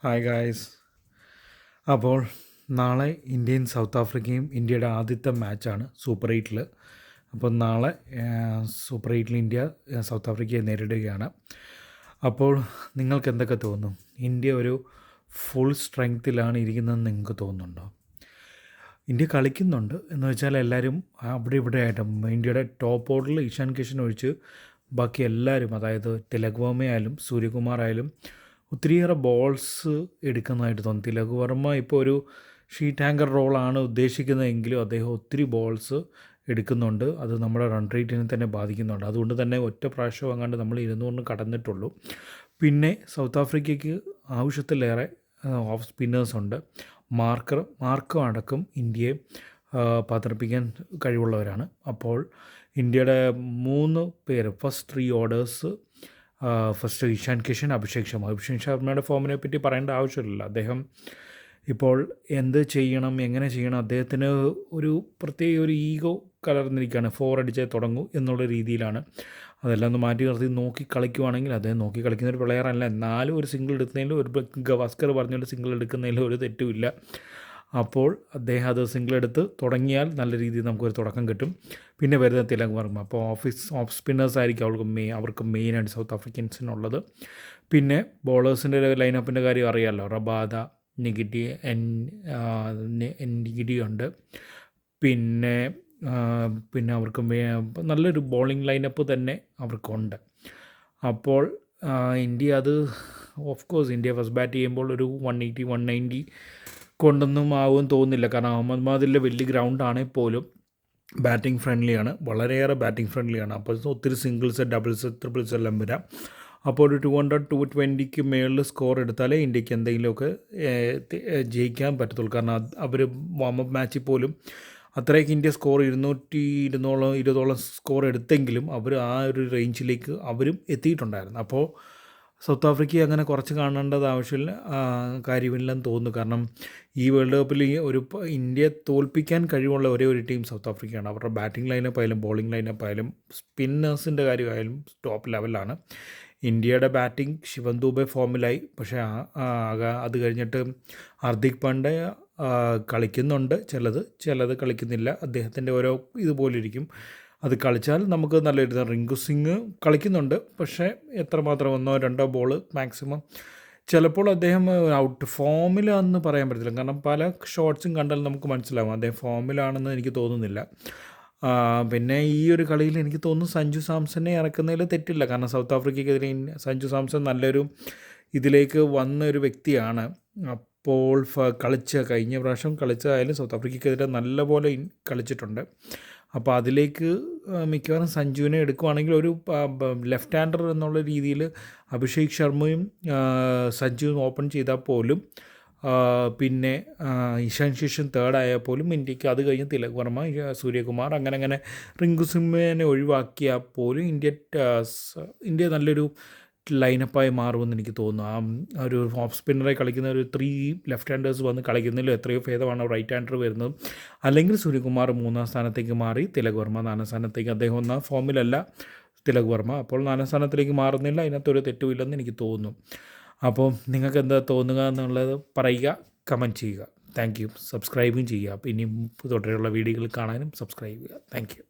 Hi guys. അപ്പോൾ നാളെ ഇന്ത്യയും സൗത്ത് ആഫ്രിക്കയും ഇന്ത്യയുടെ ആദ്യത്തെ മാച്ചാണ് സൂപ്പർ എയ്റ്റിൽ. അപ്പോൾ നാളെ സൂപ്പർ എയ്റ്റിൽ ഇന്ത്യ സൗത്ത് ആഫ്രിക്കയെ നേരിടുകയാണ്. അപ്പോൾ നിങ്ങൾക്ക് എന്തൊക്കെ തോന്നും? ഇന്ത്യ ഒരു ഫുൾ സ്ട്രെങ്ത്തിലാണ് ഇരിക്കുന്നതെന്ന് നിങ്ങൾക്ക് തോന്നുന്നുണ്ടോ? ഇന്ത്യ കളിക്കുന്നുണ്ട് എന്ന് വെച്ചാൽ എല്ലാവരും അവിടെ ഇവിടെ ആയിട്ട് ഇന്ത്യയുടെ ടോപ്പ് ഓർഡറിൽ ഇഷാൻ കിഷൻ ഒഴിച്ച് ബാക്കി എല്ലാവരും, അതായത് തിലക് വർമ്മ ആയാലും സൂര്യകുമാർ ആയാലും ഒത്തിരിയേറെ ബോൾസ് എടുക്കുന്നതായിട്ട് തോന്നി. തിലക് വർമ്മ ഇപ്പോൾ ഒരു ഷീറ്റ് ഹാങ്കർ റോളാണ് ഉദ്ദേശിക്കുന്നതെങ്കിലും അദ്ദേഹം ഒത്തിരി ബോൾസ് എടുക്കുന്നുണ്ട്. അത് നമ്മുടെ റൺ റേറ്റിനെ തന്നെ ബാധിക്കുന്നുണ്ട്. അതുകൊണ്ട് തന്നെ ഒറ്റ പ്രാവശ്യം അങ്ങാണ്ട് നമ്മൾ 200 കടന്നിട്ടുള്ളൂ. പിന്നെ സൗത്ത് ആഫ്രിക്കയ്ക്ക് ആവശ്യത്തിലേറെ ഓഫ് സ്പിന്നേഴ്സുണ്ട്. മാർക്കും അടക്കം ഇന്ത്യയെ പതർപ്പിക്കാൻ കഴിവുള്ളവരാണ്. അപ്പോൾ ഇന്ത്യയുടെ 3 പേര് first 3 orders, first Ishan Kishan, Abhishek ശർമ്മയുടെ ഫോമിനെ പറ്റി പറയേണ്ട ആവശ്യമില്ല. അദ്ദേഹം ഇപ്പോൾ എന്ത് ചെയ്യണം, എങ്ങനെ ചെയ്യണം, അദ്ദേഹത്തിന് ഒരു പ്രത്യേക ഒരു ഈഗോ കലർന്നിരിക്കുകയാണ്. 4 അടിച്ചേ തുടങ്ങൂ എന്നുള്ള രീതിയിലാണ്. അതെല്ലാം ഒന്ന് മാറ്റി നിർത്തി നോക്കി കളിക്കുവാണെങ്കിൽ അദ്ദേഹം നോക്കി കളിക്കുന്ന ഒരു പ്ലെയർ അല്ല. എന്നാലും ഒരു സിംഗിൾ എടുക്കുന്നതിൽ, ഒരു ഗവാസ്കർ പറഞ്ഞൊരു സിംഗിൾ എടുക്കുന്നതിൽ ഒരു തെറ്റുമില്ല. അപ്പോൾ അദ്ദേഹം അത് സിംഗിൾ എടുത്ത് തുടങ്ങിയാൽ നല്ല രീതിയിൽ നമുക്കൊരു തുടക്കം കിട്ടും. പിന്നെ വരുന്ന തിലക് വർമ്മ. അപ്പോൾ ഓഫ് സ്പിന്നേഴ്സ് ആയിരിക്കും അവർക്ക് മെയിനായിട്ട് സൗത്ത് ആഫ്രിക്കൻസിനുള്ളത്. പിന്നെ ബോളേഴ്സിൻ്റെ ലൈനപ്പിൻ്റെ കാര്യം അറിയാമല്ലോ. റബാദ, നിഗിഡി ഉണ്ട്. പിന്നെ അവർക്ക് നല്ലൊരു ബോളിംഗ് ലൈനപ്പ് തന്നെ അവർക്കുണ്ട്. അപ്പോൾ ഇന്ത്യ അത് of course India first bat ചെയ്യുമ്പോൾ ഒരു 180-190 കൊണ്ടൊന്നും ആവുമെന്ന് തോന്നുന്നില്ല. കാരണം അഹമ്മദാബാദിലെ വലിയ ഗ്രൗണ്ടാണെങ്കിൽ പോലും ബാറ്റിംഗ് ഫ്രണ്ട്ലിയാണ്, വളരെയേറെ ബാറ്റിംഗ് ഫ്രണ്ട്ലിയാണ്. അപ്പോൾ ഒത്തിരി സിംഗിൾസ്, ഡബിൾസ്, ട്രിപ്പിൾസ് എല്ലാം വരാം. അപ്പോൾ ഒരു 200-220 മേളിൽ സ്കോർ എടുത്താലേ ഇന്ത്യക്ക് എന്തെങ്കിലുമൊക്കെ ജയിക്കാൻ പറ്റത്തുള്ളൂ. കാരണം അവർ വാമപ്പ് മാച്ചിൽ പോലും അത്രയൊക്കെ ഇന്ത്യ സ്കോർ 220 സ്കോർ എടുത്തെങ്കിലും അവർ ആ ഒരു റേഞ്ചിലേക്ക് അവരും എത്തിയിട്ടുണ്ടായിരുന്നു. അപ്പോൾ സൗത്ത് ആഫ്രിക്കയെ അങ്ങനെ കുറച്ച് കാണേണ്ടത് കാര്യമില്ലെന്ന് തോന്നുന്നു. കാരണം ഈ വേൾഡ് കപ്പിൽ ഇന്ത്യയെ തോൽപ്പിക്കാൻ കഴിവുള്ള ഒരേ ഒരു ടീം സൗത്ത് ആഫ്രിക്കയാണ്. അവരുടെ ബാറ്റിംഗ് ലൈനപ്പ് ആയാലും ബോളിംഗ് ലൈനപ്പ് ആയാലും സ്പിന്നേഴ്സിൻ്റെ കാര്യമായാലും ടോപ്പ് ലെവലാണ്. ഇന്ത്യയുടെ ബാറ്റിംഗ് ശിവൻ ദുബെ ഫോമിലായി. പക്ഷേ അത് കഴിഞ്ഞിട്ട് ഹാർദിക് പാണ്ഡ്യ കളിക്കുന്നുണ്ട്, ചിലത് കളിക്കുന്നില്ല. അദ്ദേഹത്തിൻ്റെ ഓരോ ഇതുപോലെ ഇരിക്കും. അത് കളിച്ചാൽ നമുക്ക് നല്ലൊരു റിങ്കു സിംഗ് കളിക്കുന്നുണ്ട്. പക്ഷേ എത്രമാത്രം 1-2 ബോൾ മാക്സിമം. ചിലപ്പോൾ അദ്ദേഹം ഔട്ട് ഫോമിലാണെന്ന് പറയാൻ പറ്റത്തില്ല. കാരണം പല ഷോട്ട്സും കണ്ടാൽ നമുക്ക് മനസ്സിലാവും അദ്ദേഹം ഫോമിലാണെന്ന് എനിക്ക് തോന്നുന്നില്ല. പിന്നെ ഈ ഒരു കളിയിൽ എനിക്ക് തോന്നുന്നു സഞ്ജു സാംസനെ ഇറക്കുന്നതിൽ തെറ്റില്ല. കാരണം സൗത്ത് ആഫ്രിക്കയ്ക്കെതിരെ സഞ്ജു സാംസൺ നല്ലൊരു ഇതിലേക്ക് വന്ന ഒരു വ്യക്തിയാണ്. അപ്പോൾ കഴിഞ്ഞ പ്രാവശ്യം കളിച്ചതായാലും സൗത്ത് ആഫ്രിക്കയ്ക്കെതിരെ നല്ലപോലെ കളിച്ചിട്ടുണ്ട്. അപ്പോൾ അതിലേക്ക് മിക്കവാറും സഞ്ജുവിനെ എടുക്കുവാണെങ്കിൽ ഒരു ലെഫ്റ്റ് ഹാൻഡർ എന്നുള്ള രീതിയിൽ അഭിഷേക് ശർമ്മയും സഞ്ജുവും ഓപ്പൺ ചെയ്താൽ പോലും, പിന്നെ ഇഷാൻ കിഷൻ തേർഡായാൽ പോലും ഇന്ത്യക്ക് അത് കഴിഞ്ഞ് തിലക് വർമ്മ, സൂര്യകുമാർ, അങ്ങനെ റിങ്കു സിംഗിനെ ഒഴിവാക്കിയാൽ പോലും ഇന്ത്യ നല്ലൊരു ലൈനപ്പായി മാറുമെന്ന് എനിക്ക് തോന്നുന്നു. ഒരു ഓഫ് സ്പിന്നറായി കളിക്കുന്ന ഒരു 3 ലെഫ്റ്റ് ഹാൻഡേഴ്സ് വന്ന് കളിക്കുന്നതിൽ എത്രയോ ഭേദമാണ് റൈറ്റ് ഹാൻഡർ വരുന്നത്. അല്ലെങ്കിൽ സൂര്യകുമാർ 3-ാം സ്ഥാനത്തേക്ക് മാറി തിലക് വർമ്മ 4-ാം സ്ഥാനത്തേക്ക്. അദ്ദേഹം 1-ാം ഫോമിലല്ല തിലക് വർമ്മ. അപ്പോൾ 4-ാം സ്ഥാനത്തേക്ക് മാറുന്നില്ല. അതിനകത്തൊരു തെറ്റുമില്ലെന്ന് എനിക്ക് തോന്നുന്നു. അപ്പോൾ നിങ്ങൾക്ക് എന്താ തോന്നുക എന്നുള്ളത് പറയുക, കമൻറ്റ് ചെയ്യുക. Thank you. സബ്സ്ക്രൈബും ചെയ്യുക. ഇനിയും തുടരെയുള്ള വീഡിയോകൾ കാണാനും സബ്സ്ക്രൈബ് ചെയ്യുക. Thank you.